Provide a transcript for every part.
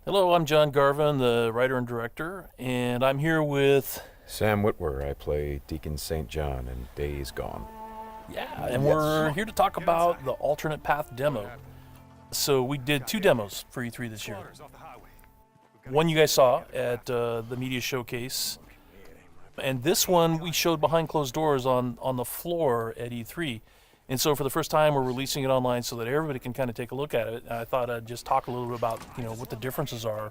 Hello, I'm John Garvin, the writer and director, and I'm here with... Sam Whitwer. I play Deacon St. John in Days Gone. Yeah, and we're here to talk about the alternate path demo. So we did 2 demos for E3 this year. One you guys saw at the media showcase, and this one we showed behind closed doors on the floor at E3. And so for the first time, we're releasing it online so that everybody can kind of take a look at it. I thought I'd just talk a little bit about, what the differences are,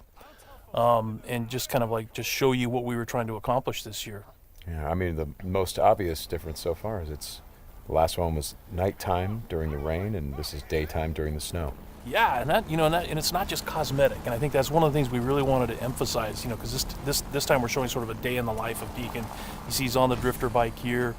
and just kind of just show you what we were trying to accomplish this year. Yeah, I mean, the most obvious difference so far is the last one was nighttime during the rain, and this is daytime during the snow. Yeah, and and it's not just cosmetic, and I think that's one of the things we really wanted to emphasize. Because this time we're showing sort of a day in the life of Deacon. He's on the drifter bike here.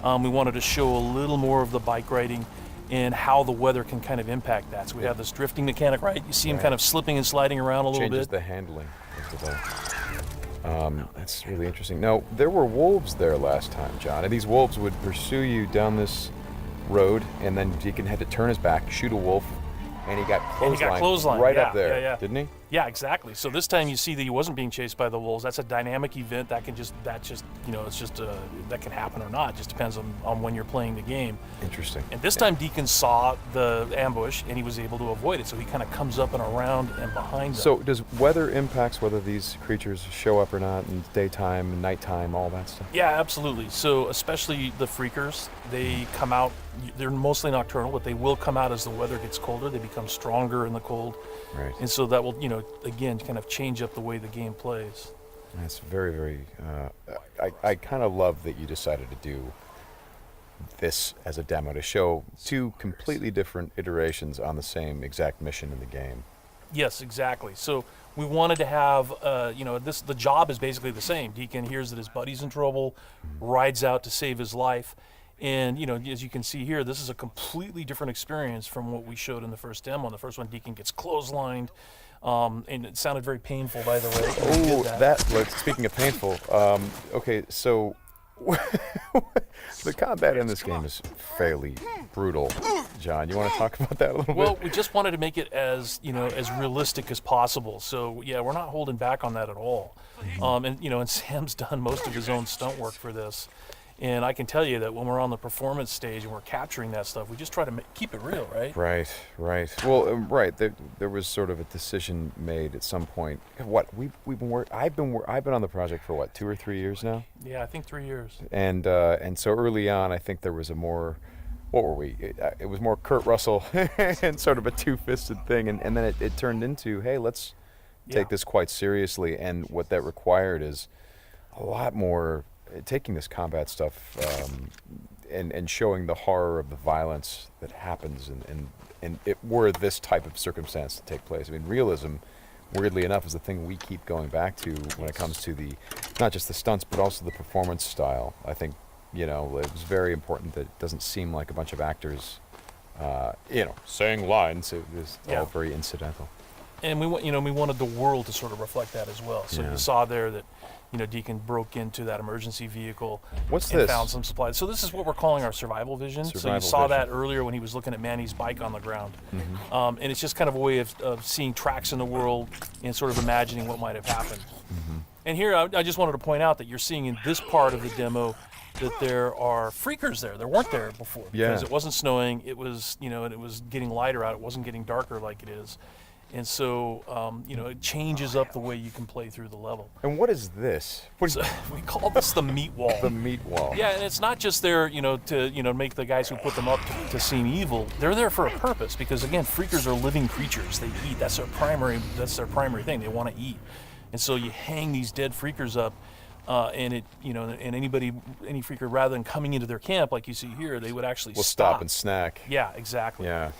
We wanted to show a little more of the bike riding and how the weather can kind of impact that. So we have this drifting mechanic, right? You see him kind of slipping and sliding around a little bit. Changes the handling of the bike. That's really interesting. Now, there were wolves there last time, John, and these wolves would pursue you down this road, and then Deacon had to turn his back, shoot a wolf, and he got clotheslined right up there, didn't he? Yeah, exactly. So this time you see that he wasn't being chased by the wolves. That's a dynamic event that can that can happen or not. It just depends on when you're playing the game. Interesting. And this time Deacon saw the ambush and he was able to avoid it. So he kind of comes up and around and behind them. So does weather impacts whether these creatures show up or not in daytime and nighttime, all that stuff? Yeah, absolutely. So especially the freakers, they come out, they're mostly nocturnal, but they will come out as the weather gets colder. They become stronger in the cold. Right. And so that will, again, kind of change up the way the game plays. That's very, very, I kind of love that you decided to do this as a demo to show 2 completely different iterations on the same exact mission in the game. Yes, exactly. So we wanted to have, the job is basically the same. Deacon hears that his buddy's in trouble, rides out to save his life. And, as you can see here, this is a completely different experience from what we showed in the first demo. In the first one, Deacon gets clotheslined, and it sounded very painful, by the way. Oh, speaking of painful, okay, so the combat in this game is fairly brutal. John, you want to talk about that a little bit? Well, we just wanted to make it as realistic as possible. So, yeah, we're not holding back on that at all. And Sam's done most of his own stunt work for this. And I can tell you that when we're on the performance stage and we're capturing that stuff, we just try to keep it real, right? Right. Well, right. There was sort of a decision made at some point. What I've been on the project for 2 or 3 years now. Yeah, I think 3 years. And so early on, I think there was a more, what were we? It was more Kurt Russell and sort of a two-fisted thing, and then it turned into, hey, let's take this quite seriously. And what that required is a lot more. Taking this combat stuff and showing the horror of the violence that happens and it were this type of circumstance to take place. I mean, realism, weirdly enough, is the thing we keep going back to when it comes to not just the stunts, but also the performance style. I think, it was very important that it doesn't seem like a bunch of actors, saying lines. It was all very incidental. And we wanted the world to sort of reflect that as well. So you saw there that, Deacon broke into that emergency vehicle and found some supplies. So this is what we're calling our survival vision. So you saw that earlier when he was looking at Manny's bike on the ground. Mm-hmm. And it's just kind of a way of seeing tracks in the world and sort of imagining what might have happened. Mm-hmm. And here, I just wanted to point out that you're seeing in this part of the demo that there are freakers there. There weren't there before because it wasn't snowing. It was, and it was getting lighter out. It wasn't getting darker like it is. And so, it changes up the way you can play through the level. And what is this? We call this the meat wall. The meat wall. Yeah, and it's not just there, to make the guys who put them up to seem evil. They're there for a purpose because, again, freakers are living creatures. They eat. That's their primary thing. They want to eat. And so you hang these dead freakers up, and any freaker, rather than coming into their camp like you see here, they would actually stop and snack. Yeah, exactly. Yeah.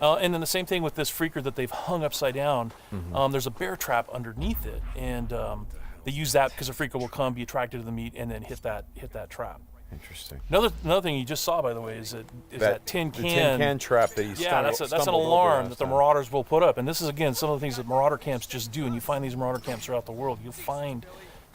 And then the same thing with this freaker that they've hung upside down. Mm-hmm. There's a bear trap underneath it, and they use that because a freaker will come, be attracted to the meat, and then hit that trap. Interesting. Another thing you just saw, by the way, is that tin can. The tin can trap that he that's an alarm that the Marauders will put up. And this is, again, some of the things that Marauder camps just do. And you find these Marauder camps throughout the world. You'll find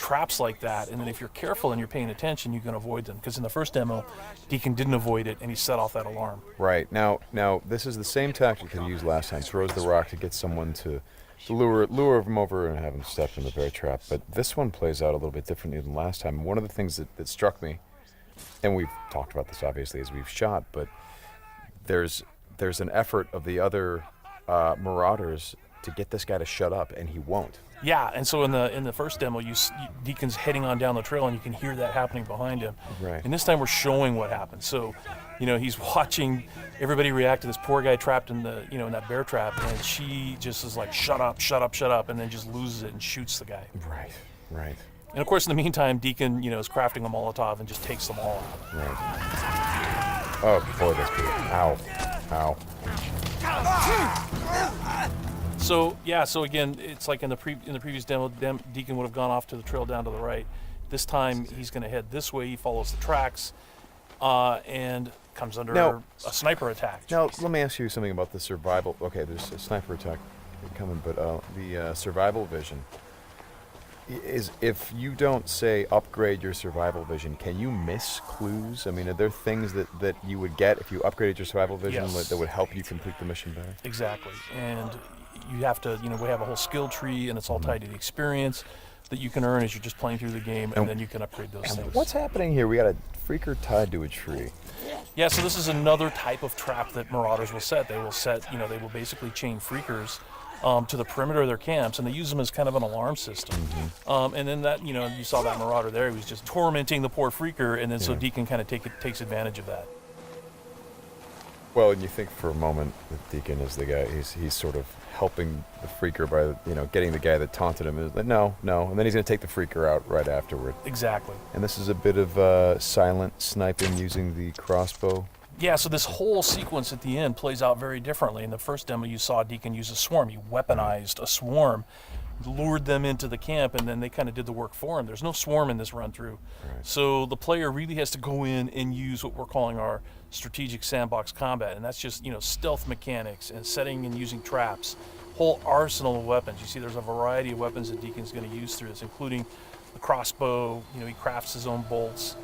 traps like that, and then if you're careful and you're paying attention, you can avoid them. Because in the first demo, Deacon didn't avoid it, and he set off that alarm. Right. Now this is the same tactic that he used last time. Throws the rock to get someone to lure him over and have him step in the bear trap. But this one plays out a little bit differently than last time. One of the things that struck me, and we've talked about this obviously as we've shot, but there's an effort of the other Marauders to get this guy to shut up, and he won't. Yeah, and so in the first demo, Deacon's heading on down the trail, and you can hear that happening behind him. Right. And this time we're showing what happened. So, he's watching everybody react to this poor guy trapped in the in that bear trap, and she just is like, shut up, shut up, shut up, and then just loses it and shoots the guy. Right. Right. And of course, in the meantime, Deacon is crafting a Molotov and just takes them all out. Right. Oh boy, that's good. Ow. Ow. So again, it's like in the previous demo, Deacon would have gone off to the trail down to the right. This time he's going to head this way. He follows the tracks, and comes under a sniper attack. Now let me ask you something about the survival. Okay, there's a sniper attack coming, but the survival vision is, if you don't say upgrade your survival vision, can you miss clues? I mean, are there things that you would get if you upgraded your survival vision that would help you complete the mission better? Exactly, and you have to, we have a whole skill tree, and it's all tied to the experience that you can earn as you're just playing through the game, and then you can upgrade those things. What's happening here? We got a freaker tied to a tree. Yeah, so this is another type of trap that Marauders will set. They will they will basically chain freakers to the perimeter of their camps, and they use them as kind of an alarm system. And then that, you saw that Marauder there. He was just tormenting the poor freaker, and then so Deacon kind of takes advantage of that. Well, and you think for a moment that Deacon is the guy. He's sort of helping the freaker by getting the guy that taunted him. Is like, no, and then he's going to take the freaker out right afterward. Exactly. And this is a bit of silent sniping using the crossbow. Yeah, so this whole sequence at the end plays out very differently. In the first demo, you saw Deacon use a swarm. He weaponized a swarm, lured them into the camp, and then they kind of did the work for him. There's no swarm in this run-through. Right. So the player really has to go in and use what we're calling our strategic sandbox combat, and that's just, stealth mechanics and setting and using traps, whole arsenal of weapons. You see there's a variety of weapons that Deacon's going to use through this, including the crossbow. He crafts his own bolts.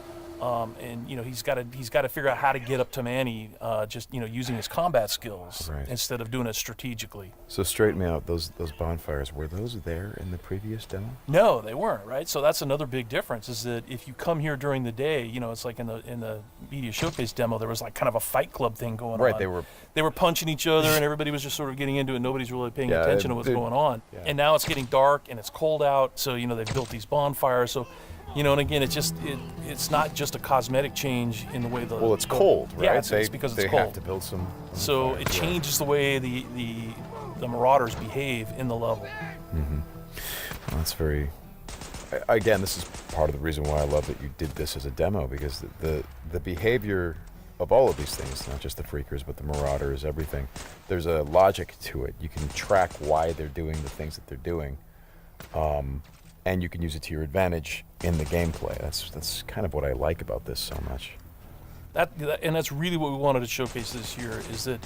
And he's got to figure out how to get up to Manny, just using his combat skills instead of doing it strategically. So straighten me out. Those bonfires, were those there in the previous demo? No, they weren't. Right. So that's another big difference. Is that if you come here during the day, it's like in the media showcase demo, there was like kind of a fight club thing going on. Right. They were punching each other, and everybody was just sort of getting into it. Nobody's really paying attention to what's going on. Yeah. And now it's getting dark and it's cold out. So they've built these bonfires. So. And again, it's not just a cosmetic change in the way it's cold, right? Yeah, it's because it's cold. They have to build some. So it changes the way the Marauders behave in the level. Mm-hmm. Well, that's very. Again, this is part of the reason why I love that you did this as a demo, because the behavior of all of these things, not just the freakers, but the Marauders, everything. There's a logic to it. You can track why they're doing the things that they're doing. And you can use it to your advantage in the gameplay. That's kind of what I like about this so much. And that's really what we wanted to showcase this year, is that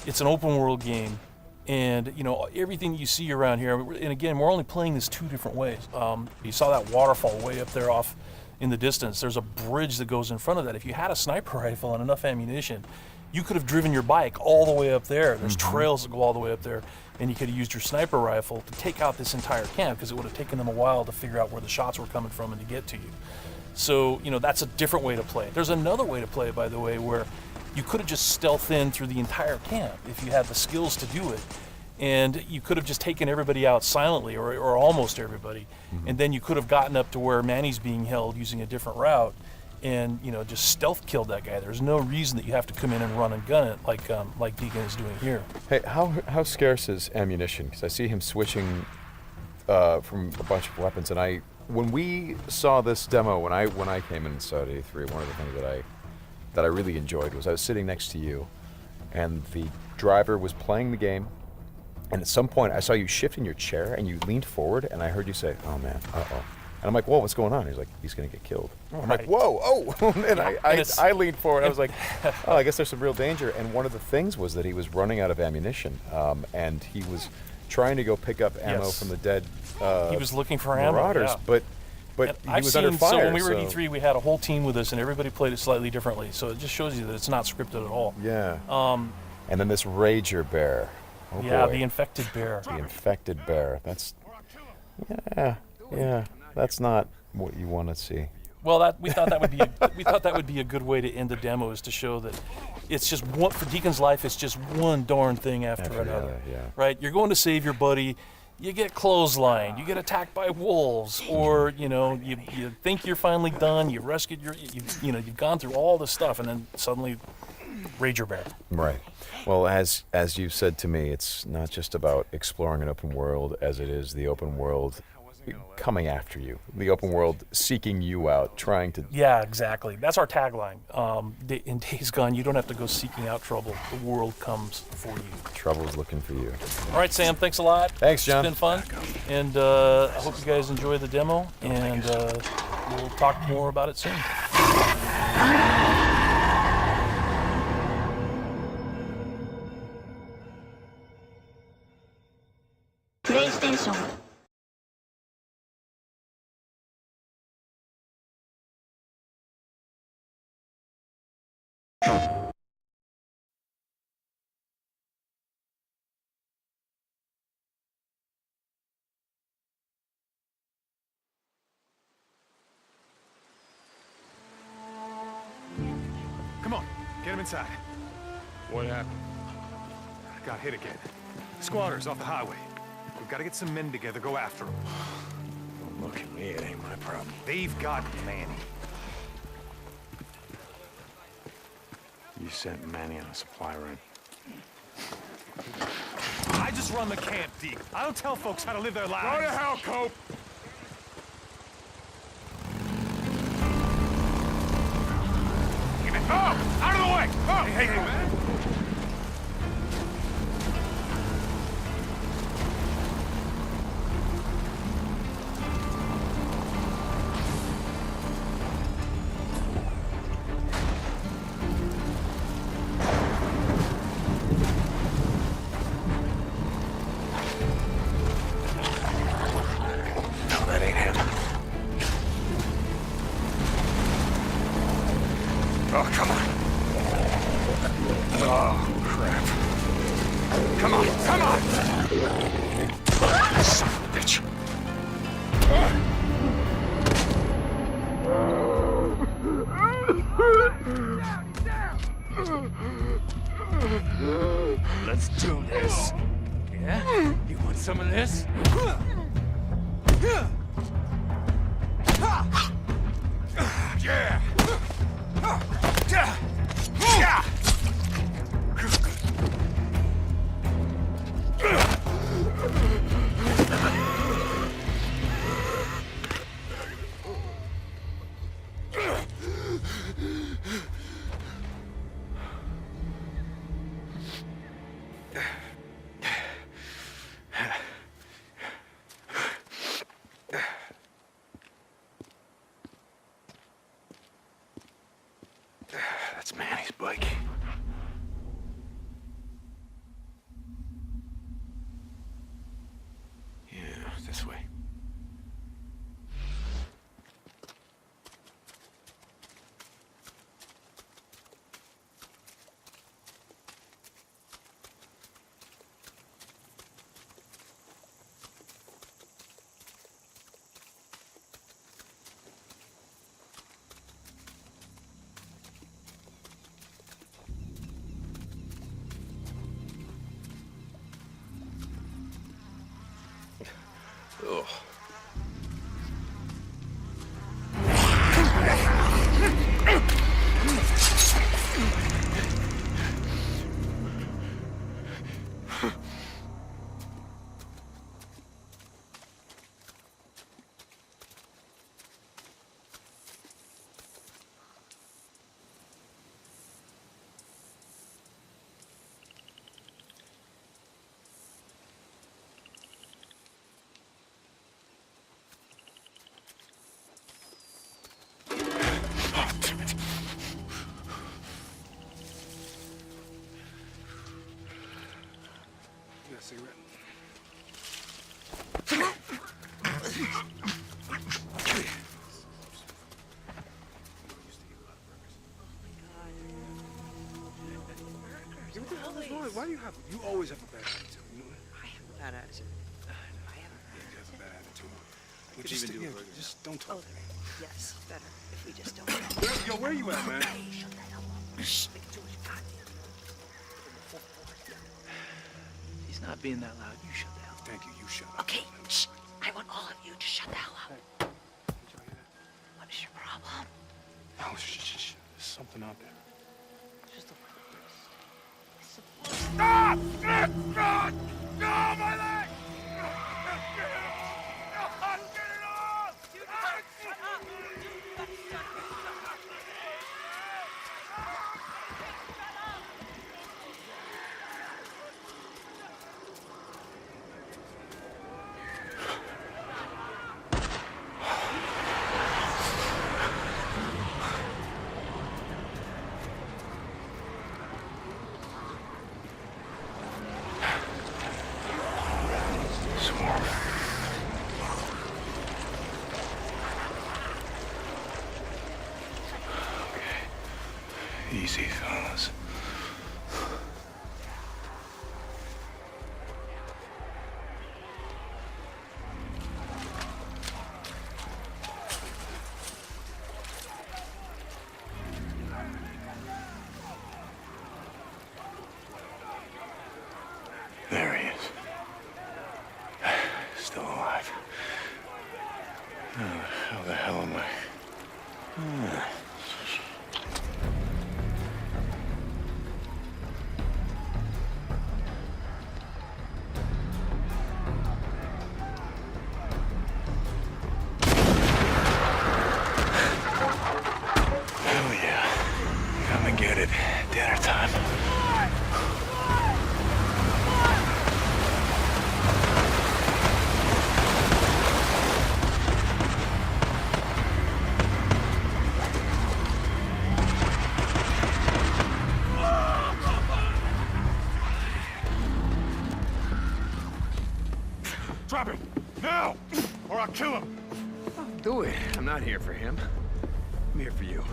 it's an open world game, and everything you see around here. And again, we're only playing this two different ways. You saw that waterfall way up there off in the distance. There's a bridge that goes in front of that. If you had a sniper rifle and enough ammunition, you could have driven your bike all the way up there. There's trails that go all the way up there, and you could have used your sniper rifle to take out this entire camp, because it would have taken them a while to figure out where the shots were coming from and to get to you. So, that's a different way to play it. There's another way to play it, by the way, where you could have just stealth in through the entire camp if you had the skills to do it. And you could have just taken everybody out silently, or almost everybody, and then you could have gotten up to where Manny's being held using a different route, and just stealth killed that guy. There's no reason that you have to come in and run and gun it like Deacon is doing here. Hey, how scarce is ammunition? Because I see him switching from a bunch of weapons, and when we saw this demo, when I came in saw E3, one of the things that I really enjoyed was I was sitting next to you, and the driver was playing the game, and at some point I saw you shift in your chair and you leaned forward, and I heard you say, "Oh man, uh-oh." And I'm like, whoa, what's going on? He's like, he's going to get killed. I'm like, whoa, oh. And I leaned forward. I was like, oh, I guess there's some real danger. And one of the things was that he was running out of ammunition. And he was trying to go pick up ammo from the dead he was looking for Marauders. ammo, yeah. But but And he was under fire. So when we were at E3, we had a whole team with us, and everybody played it slightly differently. So it just shows you that it's not scripted at all. Yeah. And then this Rager bear. Oh yeah, boy. the infected bear. The infected bear. That's, yeah. That's not what you want to see. Well, we thought that would be a good way to end the demo, is to show that it's just one, for Deacon's life. It's just one darn thing after another. Yeah. Right? You're going to save your buddy. You get clotheslined. You get attacked by wolves, or you think you're finally done. You rescued you've gone through all this stuff, and then suddenly, Rager bear. Right. Well, as you've said to me, it's not just about exploring an open world, as it is the open world coming after you, the open world seeking you out, trying to... Yeah, exactly. That's our tagline. In Days Gone, you don't have to go seeking out trouble. The world comes for you. Trouble's looking for you. All right, Sam, thanks a lot. Thanks, John. It's been fun. And I hope you guys enjoy the demo, and we'll talk more about it soon. PlayStation. Come on, get him inside. What happened? Got hit again. Squatters off the highway. We've got to get some men together, go after them. Don't look at me, it ain't my problem. They've got Manny. You sent Manny on a supply run. I just run the camp, Deke. I don't tell folks how to live their lives. Go to hell, Cope! Oh! Out of the way! Oh! Hey, man! No, that ain't him. Oh, come on. Oh, crap. Come on, come on! Son of a bitch. Let's do this. Yeah? You want some of this? Yeah! Yeah! That's Manny's bike. Yeah, this way. Ugh. Oh, damn it. You got a cigarette? Why do you have? You always have a bad attitude. You know that? I have a bad attitude. I have a bad You have a bad attitude. Could you even do it? Just don't talk. Oh, yes, better if we just don't. Yo, where you at, man? Hey, shut the hell up. Shh, make it too much goddamn. He's not being that loud. You shut the hell up. Thank you. You shut up. Okay, shh. I want all of you to shut the hell up. What is your problem? Oh, shh. There's something out there. Just a Stop! God! No, my leg! Easy, fellas. There he is. Still alive. How the hell am I? Hell yeah. Come and get it. Dinner time. Drop him! Now! Or I'll kill him! Do it. I'm not here for him. I'm here for you.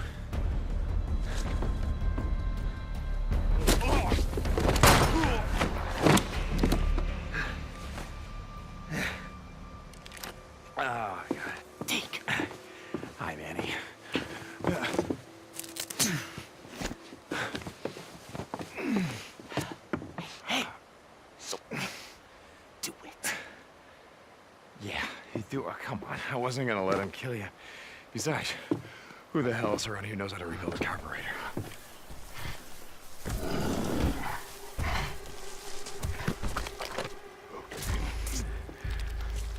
Oh, God. Deke. Hi, Manny. Do it. Yeah, you do. Oh, come on. I wasn't gonna let him kill you. Besides, who the hell else around here knows how to rebuild a carburetor?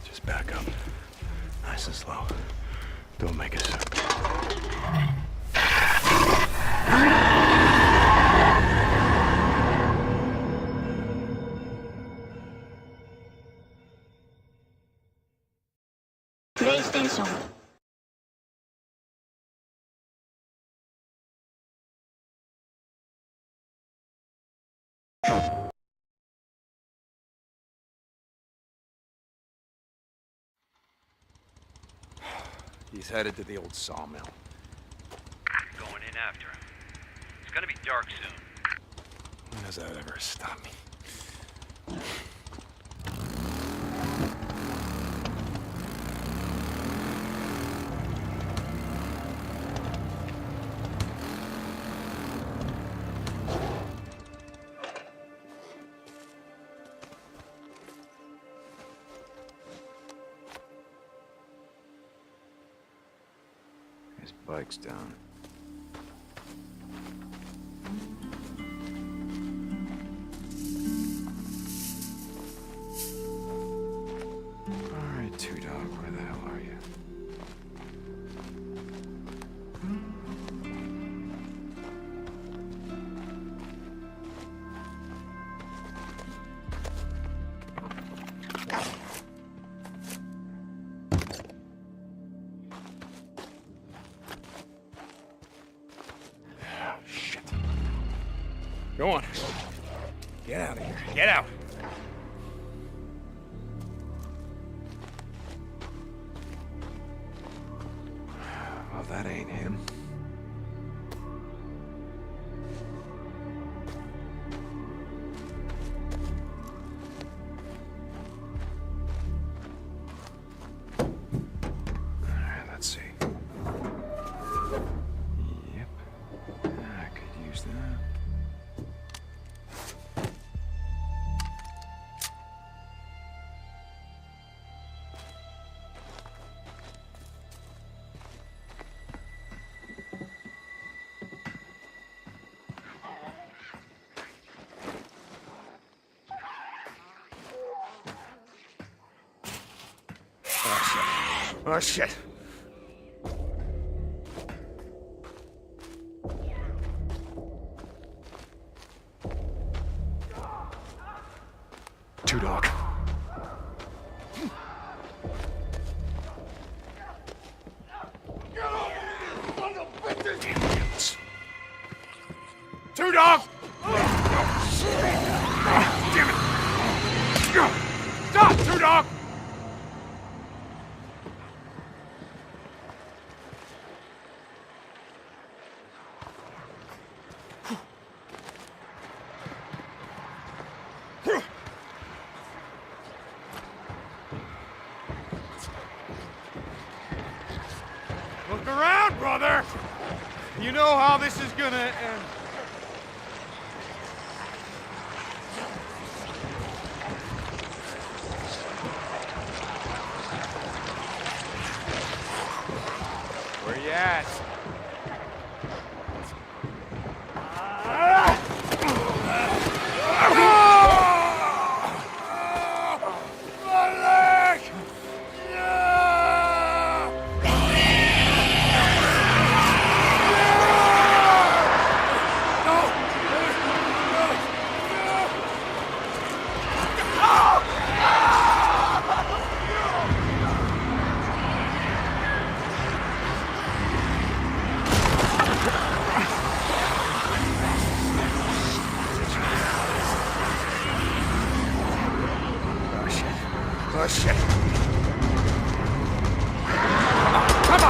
Just back up. Nice and slow. Don't make a sound. PlayStation He's headed to the old sawmill. Going in after him. It's gonna be dark soon. When does that ever stop me? His bike's down. All right, Two Dog, where the hell are you? Shit. Go on. Get out of here. Get out. Well, that ain't him. Oh, shit. Two dog. Two dog! Damn it! Stop, two dog! Look around, brother! You know how this is gonna end. Where you at? My leg! Oh, shit. Come on!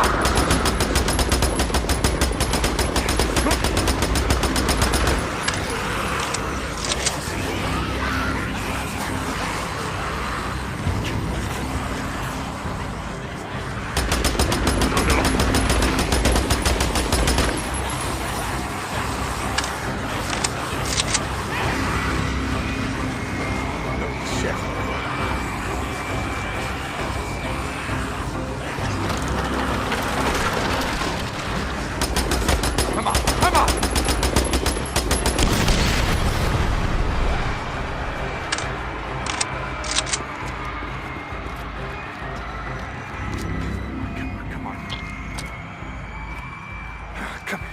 Come here!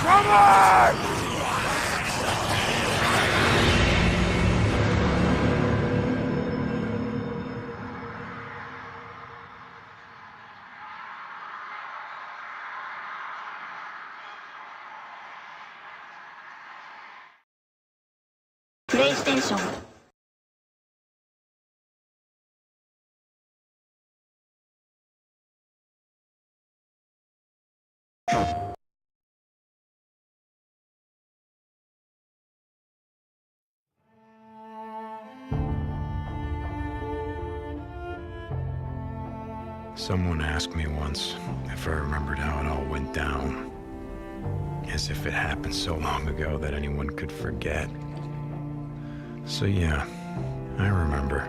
プレイステーション。Someone asked me once if I remembered how it all went down. As if it happened so long ago that anyone could forget. So yeah, I remember.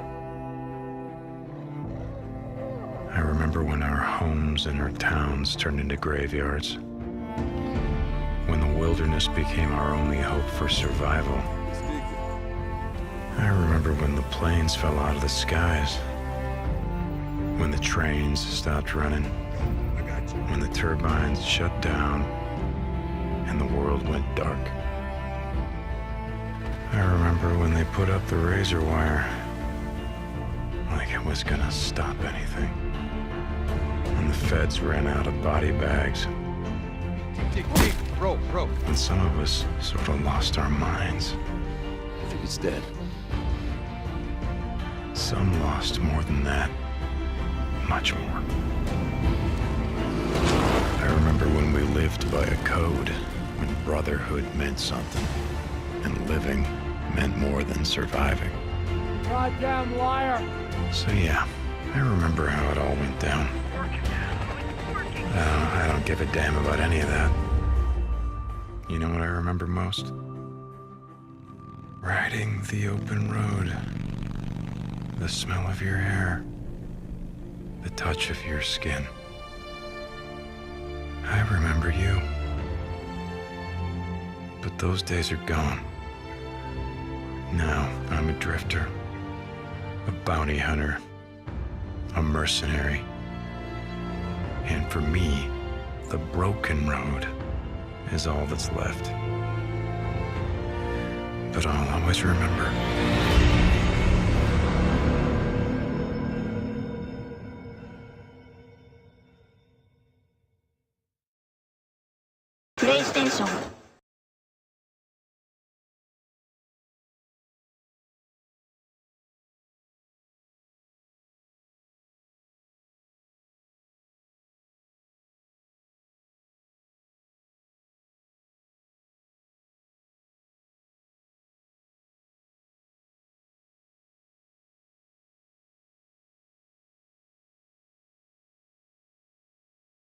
I remember when our homes and our towns turned into graveyards. When the wilderness became our only hope for survival. I remember when the planes fell out of the skies. When the trains stopped running. When the turbines shut down and the world went dark. I remember when they put up the razor wire like it was gonna stop anything. When the feds ran out of body bags. Rope. When some of us sort of lost our minds. I think he's dead. Some lost more than that. Much more. I remember when we lived by a code, when brotherhood meant something, and living meant more than surviving. Goddamn liar! So yeah, I remember how it all went down. I don't give a damn about any of that. You know what I remember most? Riding the open road. The smell of your hair. The touch of your skin. I remember you. But those days are gone. Now I'm a drifter, a bounty hunter, a mercenary. And for me, the broken road is all that's left. But I'll always remember. PlayStation